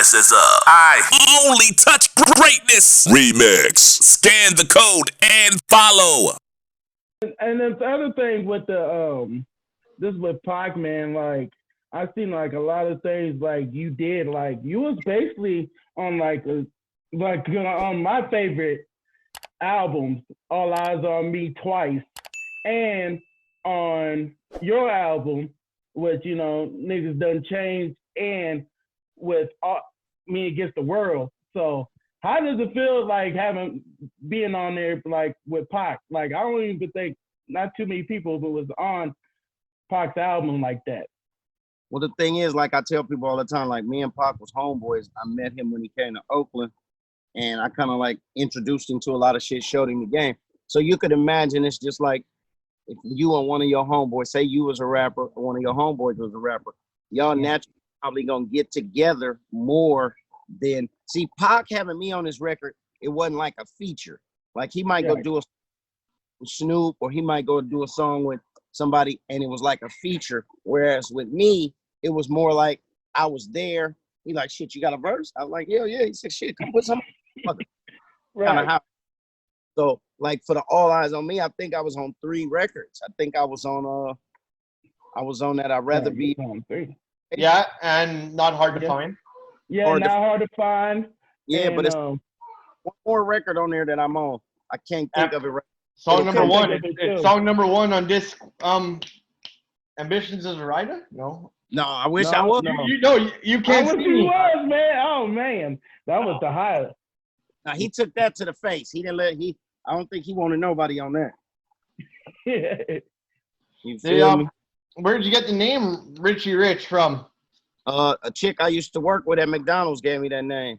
This is I only touch greatness remix. Scan the code and follow. And then the other thing with the this with Pac, man, like I've seen like a lot of things like you did, like you was basically on like on my favorite albums, All Eyes on Me twice, and on your album, which niggas done changed, and with Me Against the World. So how does it feel like having being on there like with Pac? Like I don't even think not too many people who was on Pac's album like that. Well, the thing is, like I tell people all the time, like me and Pac was homeboys. I met him when he came to Oakland, and I kind of like introduced him to a lot of shit, showed him the game. So you could imagine it's just like if you and one of your homeboys, say you was a rapper, or one of your homeboys was a rapper, y'all naturally probably gonna get together more than see Pac having me on his record. It wasn't like a feature. Like he might go do a Snoop, or he might go do a song with somebody, and it was like a feature. Whereas with me, it was more like I was there. He like, shit, you got a verse? I was like, yeah. He said, shit, come put some. Right. So like for the All Eyes on Me, I think I was on 3 records. I think I was on that I'd Rather Be. Yeah, and Not Hard to Find. Yeah, Not Hard to Find. Yeah, and, but it's one more record on there that I'm on. I can't think of it right. Song number one. It's song number 1 on disc. Ambitions as a Writer? No. No, I wish I was. No. You can't see me. Was, man. Oh man, that was the highlight. Now he took that to the face. He didn't let I don't think he wanted nobody on that. You feel me? Where did you get the name Richie Rich from? A chick I used to work with at McDonald's gave me that name.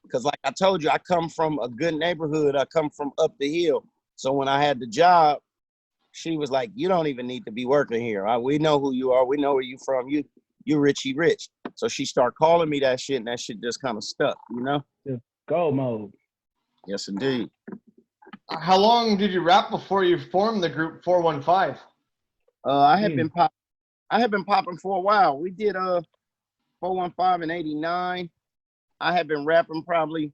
Because like I told you, I come from a good neighborhood. I come from up the hill. So when I had the job, she was like, you don't even need to be working here. We know who you are. We know where you from. You Richie Rich. So she started calling me that shit, and that shit just kind of stuck, Just go mode. Yes, indeed. How long did you rap before you formed the group 415? I had been popping for a while. We did 415 in '89. I had been rapping probably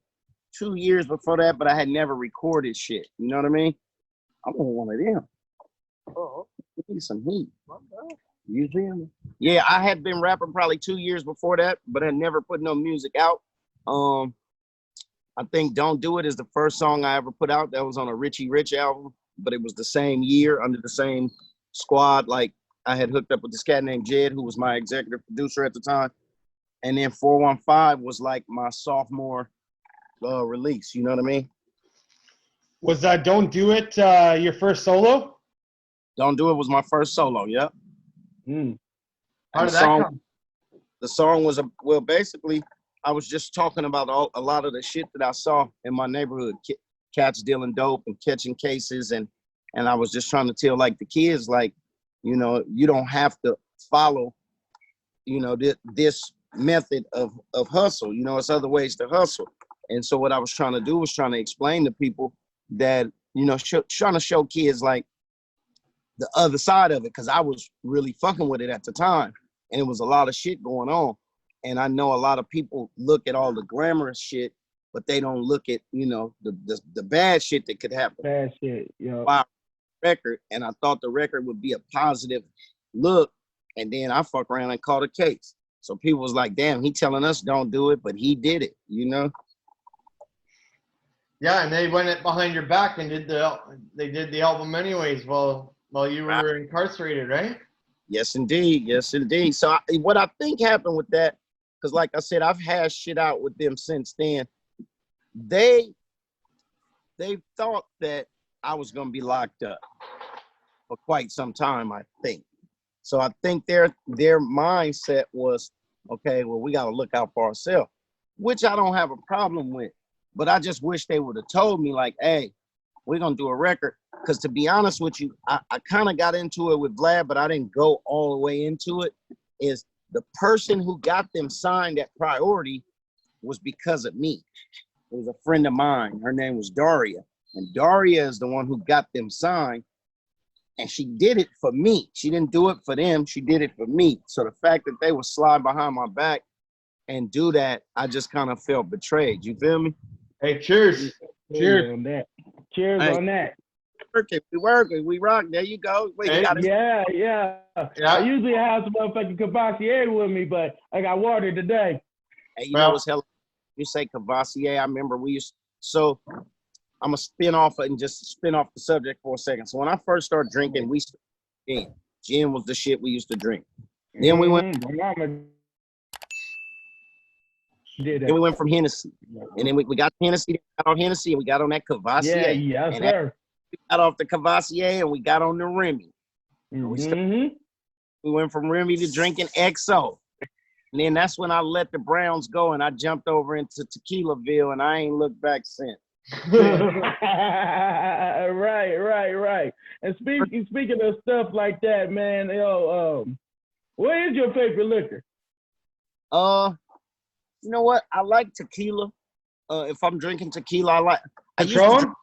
2 years before that, but I had never recorded shit. You know what I mean? I want one of them. Oh, need some heat. You feel me? Yeah, I had been rapping probably 2 years before that, but I never put no music out. I think Don't Do It is the first song I ever put out. That was on a Richie Rich album, but it was the same year under the same squad. Like I had hooked up with this cat named Jed, who was my executive producer at the time. And then 415 was like my sophomore release. You know what I mean? Was Don't Do It your first solo? Don't Do It was my first solo. Yep. How did that come? The song was basically I was just talking about a lot of the shit that I saw in my neighborhood, cats dealing dope and catching cases, and I was just trying to tell like the kids, like, you don't have to follow, this method of hustle. It's other ways to hustle. And so what I was trying to do was trying to explain to people that, trying to show kids like the other side of it, because I was really fucking with it at the time, and it was a lot of shit going on. And I know a lot of people look at all the glamorous shit, but they don't look at, the bad shit that could happen. Bad shit, yeah. Wow. Record, and I thought the record would be a positive look, and then I fuck around and caught a case. So people was like, damn, he telling us don't do it, but he did it, Yeah, and they went it behind your back and did the album anyways while you were incarcerated, right? Yes, indeed. Yes, indeed. So what I think happened with that, because like I said, I've hashed shit out with them since then. They thought that I was going to be locked up for quite some time, I think. So I think their mindset was, okay, well, we got to look out for ourselves, which I don't have a problem with. But I just wish they would have told me, like, hey, we're going to do a record. Because to be honest with you, I kind of got into it with Vlad, but I didn't go all the way into it. Is the person who got them signed at Priority was because of me. It was a friend of mine. Her name was Daria. And Daria is the one who got them signed. And she did it for me. She didn't do it for them. She did it for me. So the fact that they were sliding behind my back and do that, I just kind of felt betrayed. You feel me? Hey, cheers. Cheers on that. Cheers Hey. on that. We rock. There you go. Wait, Hey, you got it. Yeah. I usually have some motherfucking Cavassier with me, but I got water today. Hey, you know what's hell? You say Cavassier. I remember we used. So I'm gonna spin off the subject for a second. So when I first started drinking, we started gin was the shit we used to drink. Then we went. Then we went from Hennessy, and then we got Hennessy, got on Hennessy, and we got on that Cavassier. Yeah, yes, and sir. We got off the Cavassier, and we got on the Remy. We went from Remy to drinking XO. And then that's when I let the Browns go, and I jumped over into Tequilaville, and I ain't looked back since. Right. And speaking of stuff like that, man, what is your favorite liquor? You know what? I like tequila. If I'm drinking tequila, Patron?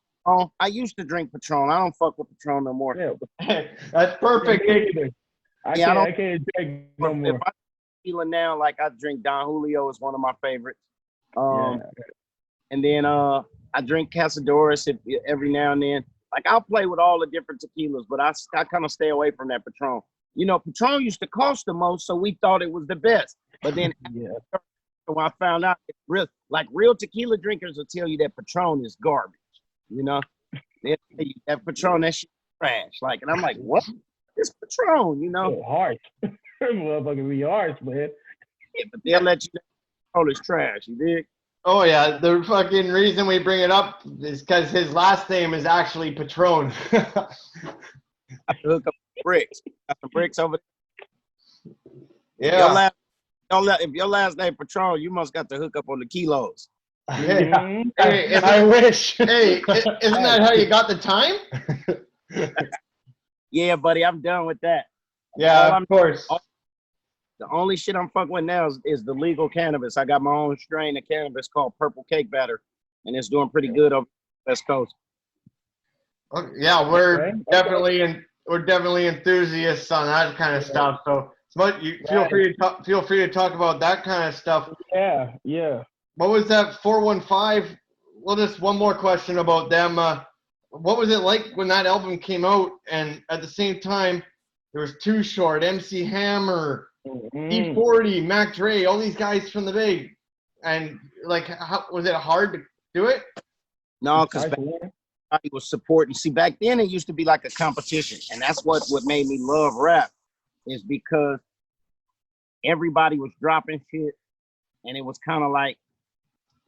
I used to drink Patron. I don't fuck with Patron no more. Yeah. That's perfect. I can't drink no more. If I tequila now, like I drink Don Julio is one of my favorites. And then I drink Casadores every now and then. Like I'll play with all the different tequilas, but I kind of stay away from that Patron. You know, Patron used to cost the most, so we thought it was the best. But then when I found out, real tequila drinkers will tell you that Patron is garbage. You know, they tell you that Patron, that shit trash. Like, and I'm like, what? It's Patron, you know? Harsh. Motherfucker be harsh, man. Yeah, but they'll let you know Patron is trash. You dig? Oh yeah, the fucking reason we bring it up is because his last name is actually Patron. I have to hook up bricks. Got some bricks over there. Yeah. If your last name Patron, you must got to hook up on the kilos. Hey, I wish. Hey, isn't that how you got the time? Yeah, buddy, I'm done with that. Yeah, of course. The only shit I'm fucking with now is the legal cannabis. I got my own strain of cannabis called Purple Cake Batter, and it's doing pretty good on the West Coast. Yeah, we're definitely enthusiasts on that kind of stuff. So, you feel free to talk about that kind of stuff. Yeah. What was that 415? Well, just one more question about them. What was it like when that album came out? And at the same time, there was Too Short, MC Hammer, E40, Mac Dre, all these guys from the Bay. And like, how was it hard to do it? No, because everybody was supporting. See, back then it used to be like a competition, and that's what made me love rap, is because everybody was dropping shit, and it was kind of like,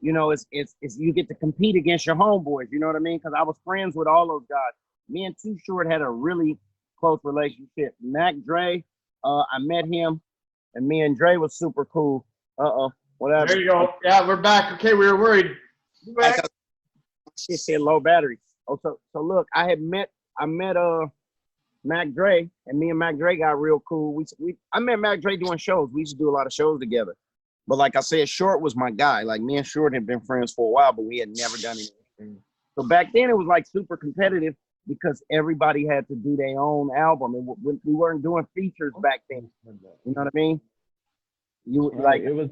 you know, it's you get to compete against your homeboys. You know what I mean? Because I was friends with all those guys. Me and Too Short had a really close relationship. Mac Dre, I met him, and me and Dre was super cool. Whatever. There you go. Yeah, we're back. Okay, we were worried. Shit said low battery. Oh, so look, I met Mac Dre, and me and Mac Dre got real cool. I met Mac Dre doing shows. We used to do a lot of shows together. But like I said, Short was my guy. Like me and Short had been friends for a while, but we had never done anything. So back then it was like super competitive because everybody had to do their own album, and we weren't doing features back then. You know what I mean? It was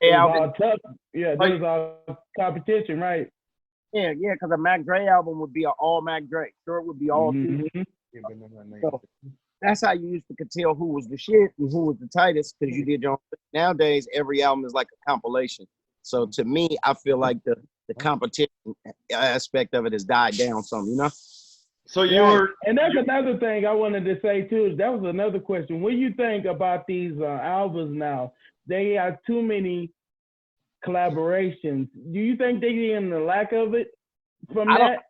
all tough. Yeah, it was all competition, right? Yeah, because a Mac Dre album would be an all Mac Dre. Short would be all So that's how you used to tell who was the shit and who was the tightest, because you did your own thing. Nowadays, every album is like a compilation. So to me, I feel like the competition aspect of it has died down some, you know? So and that's another thing I wanted to say too. That was another question. What do you think about these albums now? They have too many collaborations. Do you think they're getting the lack of it from that?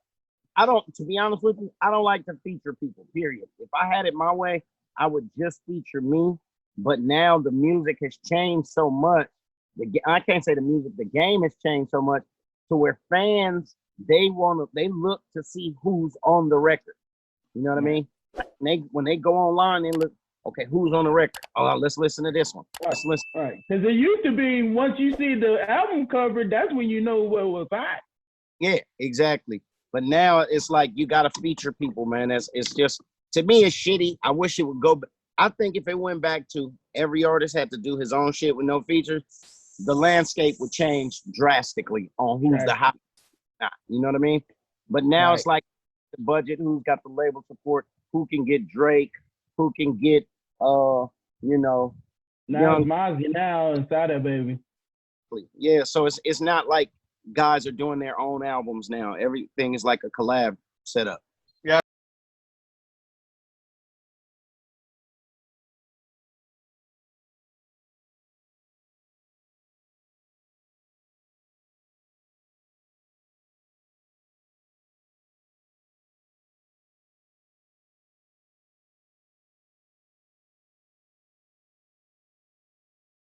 To be honest with you, I don't like to feature people, period. If I had it my way, I would just feature me. But now the music has changed so much. I can't say the music, the game has changed so much to where fans, they look to see who's on the record. You know what I mean? When they go online and look, okay, who's on the record? Oh, let's listen to this one. Let's listen. Right. Because it used to be, once you see the album cover, that's when you know what was hot. Yeah, exactly. But now it's like you got to feature people, man. It's just, to me, it's shitty. I wish it would go. I think if it went back to every artist had to do his own shit with no features, the landscape would change drastically on who's the hot. You know what I mean? But now it's like the budget, who's got the label support, who can get Drake, who can get you know, now it's Mozzie now inside that baby. Yeah, so it's not like guys are doing their own albums now. Everything is like a collab setup.